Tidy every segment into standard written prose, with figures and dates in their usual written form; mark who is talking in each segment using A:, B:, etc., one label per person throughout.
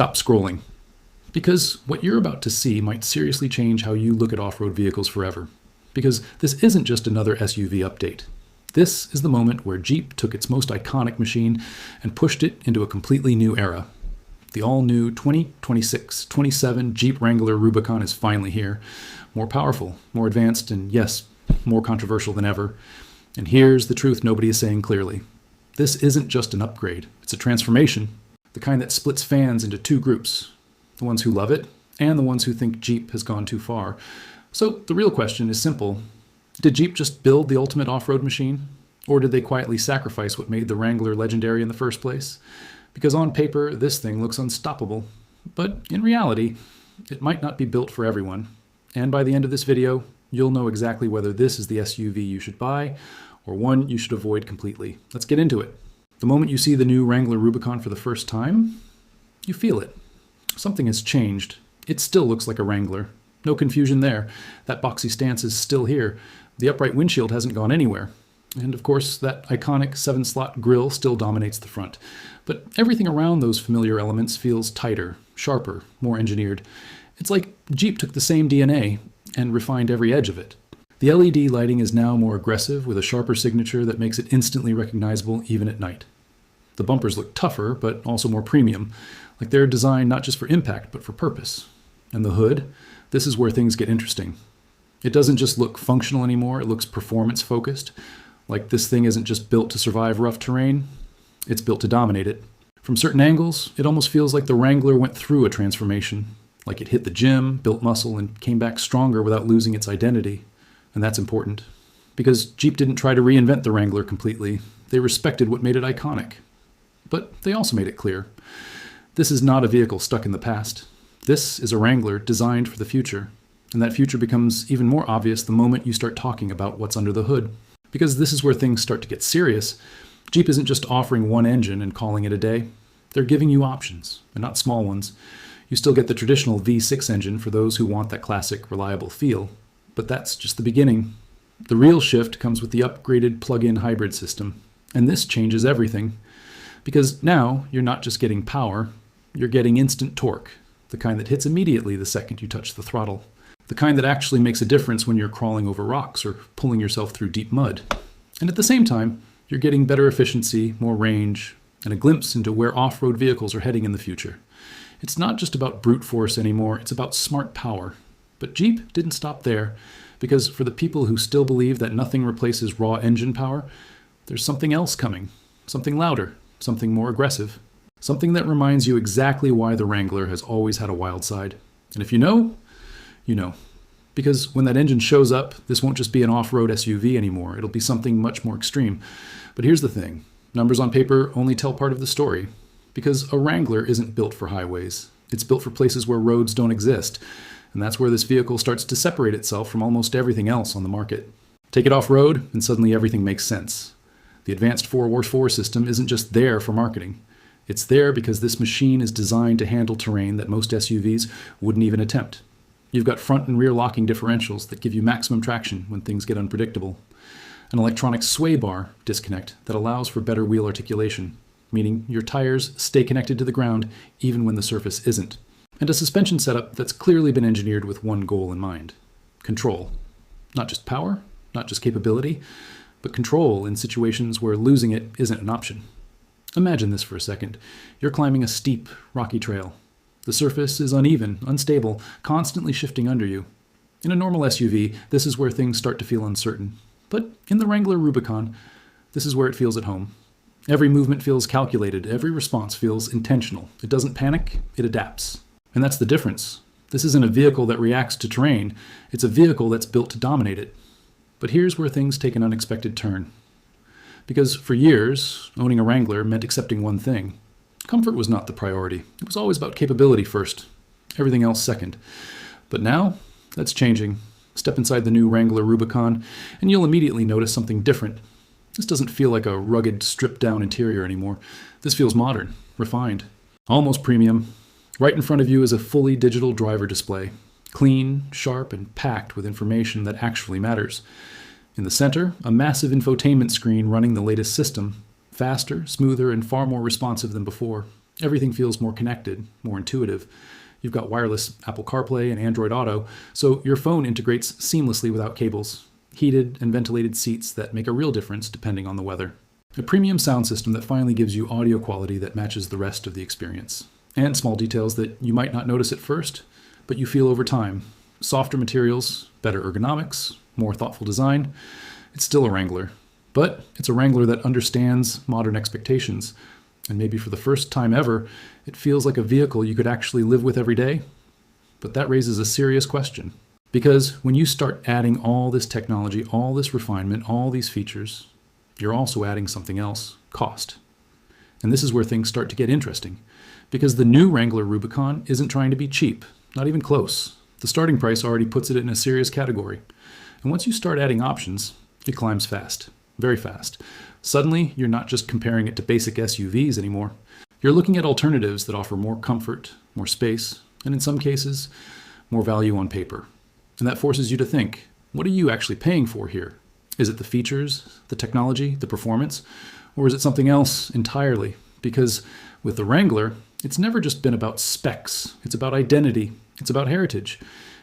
A: stop scrolling. Because what you're about to see might seriously change how you look at off-road vehicles forever. Because this isn't just another SUV update. This is the moment where Jeep took its most iconic machine and pushed it into a completely new era. The all-new 2026, 27 Jeep Wrangler Rubicon is finally here. More powerful, more advanced, and yes, more controversial than ever. And here's the truth nobody is saying clearly. This isn't just an upgrade. It's a transformation. The kind that splits fans into two groups. The ones who love it, and the ones who think Jeep has gone too far. So the real question is simple. Did Jeep just build the ultimate off-road machine? Or did they quietly sacrifice what made the Wrangler legendary in the first place? Because on paper, this thing looks unstoppable. But in reality, it might not be built for everyone. And by the end of this video, you'll know exactly whether this is the SUV you should buy, or one you should avoid completely. Let's get into it. The moment you see the new Wrangler Rubicon for the first time, you feel it. Something has changed. It still looks like a Wrangler. No confusion there. That boxy stance is still here. The upright windshield hasn't gone anywhere. And of course, that iconic 7-slot grille still dominates the front. But everything around those familiar elements feels tighter, sharper, more engineered. It's like Jeep took the same DNA and refined every edge of it. The LED lighting is now more aggressive with a sharper signature that makes it instantly recognizable even at night. The bumpers look tougher, but also more premium. Like they're designed not just for impact, but for purpose. And the hood, this is where things get interesting. It doesn't just look functional anymore, it looks performance-focused. Like this thing isn't just built to survive rough terrain, it's built to dominate it. From certain angles, it almost feels like the Wrangler went through a transformation. Like it hit the gym, built muscle, and came back stronger without losing its identity. And that's important. Because Jeep didn't try to reinvent the Wrangler completely. They respected what made it iconic. But they also made it clear. This is not a vehicle stuck in the past. This is a Wrangler designed for the future. And that future becomes even more obvious the moment you start talking about what's under the hood. Because this is where things start to get serious. Jeep isn't just offering one engine and calling it a day. They're giving you options, and not small ones. You still get the traditional V6 engine for those who want that classic, reliable feel. But that's just the beginning. The real shift comes with the upgraded plug-in hybrid system. And this changes everything. Because now you're not just getting power, you're getting instant torque, the kind that hits immediately the second you touch the throttle. The kind that actually makes a difference when you're crawling over rocks or pulling yourself through deep mud. And at the same time, you're getting better efficiency, more range, and a glimpse into where off-road vehicles are heading in the future. It's not just about brute force anymore, it's about smart power. But Jeep didn't stop there, because for the people who still believe that nothing replaces raw engine power, there's something else coming, something louder, something more aggressive. Something that reminds you exactly why the Wrangler has always had a wild side. And if you know, you know. Because when that engine shows up, this won't just be an off-road SUV anymore. It'll be something much more extreme. But here's the thing. Numbers on paper only tell part of the story. Because a Wrangler isn't built for highways. It's built for places where roads don't exist. And that's where this vehicle starts to separate itself from almost everything else on the market. Take it off-road, and suddenly everything makes sense. The advanced 4x4 system isn't just there for marketing. It's there because this machine is designed to handle terrain that most SUVs wouldn't even attempt. You've got front and rear locking differentials that give you maximum traction when things get unpredictable. An electronic sway bar disconnect that allows for better wheel articulation, meaning your tires stay connected to the ground even when the surface isn't. And a suspension setup that's clearly been engineered with one goal in mind: control. Not just power, not just capability, but control in situations where losing it isn't an option. Imagine this for a second. You're climbing a steep, rocky trail. The surface is uneven, unstable, constantly shifting under you. In a normal SUV, this is where things start to feel uncertain. But in the Wrangler Rubicon, this is where it feels at home. Every movement feels calculated, every response feels intentional. It doesn't panic, it adapts. And that's the difference. This isn't a vehicle that reacts to terrain, it's a vehicle that's built to dominate it. But here's where things take an unexpected turn. Because for years, owning a Wrangler meant accepting one thing. Comfort was not the priority. It was always about capability first, everything else second. But now, that's changing. Step inside the new Wrangler Rubicon, and you'll immediately notice something different. This doesn't feel like a rugged, stripped-down interior anymore. This feels modern, refined, almost premium. Right in front of you is a fully digital driver display, clean, sharp, and packed with information that actually matters. In the center, a massive infotainment screen running the latest system, faster, smoother, and far more responsive than before. Everything feels more connected, more intuitive. You've got wireless Apple CarPlay and Android Auto, so your phone integrates seamlessly without cables. Heated and ventilated seats that make a real difference depending on the weather. A premium sound system that finally gives you audio quality that matches the rest of the experience. And small details that you might not notice at first, but you feel over time. Softer materials, better ergonomics, more thoughtful design. It's still a Wrangler. But it's a Wrangler that understands modern expectations. And maybe for the first time ever, it feels like a vehicle you could actually live with every day. But that raises a serious question. Because when you start adding all this technology, all this refinement, all these features, you're also adding something else, cost. And this is where things start to get interesting. Because the new Wrangler Rubicon isn't trying to be cheap, not even close. The starting price already puts it in a serious category. And once you start adding options, it climbs fast, very fast. Suddenly, you're not just comparing it to basic SUVs anymore. You're looking at alternatives that offer more comfort, more space, and in some cases, more value on paper. And that forces you to think, what are you actually paying for here? Is it the features, the technology, the performance, or is it something else entirely? Because with the Wrangler, it's never just been about specs. It's about identity. It's about heritage.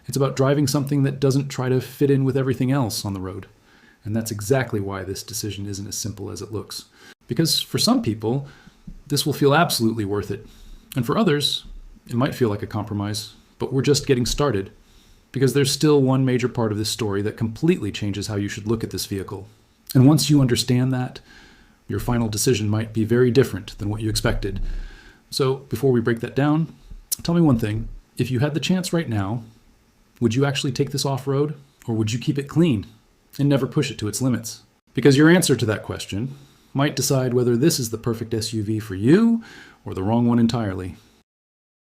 A: It's about driving something that doesn't try to fit in with everything else on the road. And that's exactly why this decision isn't as simple as it looks. Because for some people, this will feel absolutely worth it. And for others, it might feel like a compromise, but we're just getting started. Because there's still one major part of this story that completely changes how you should look at this vehicle. And once you understand that, your final decision might be very different than what you expected. So before we break that down, tell me one thing. If you had the chance right now, would you actually take this off-road, or would you keep it clean and never push it to its limits? Because your answer to that question might decide whether this is the perfect SUV for you or the wrong one entirely.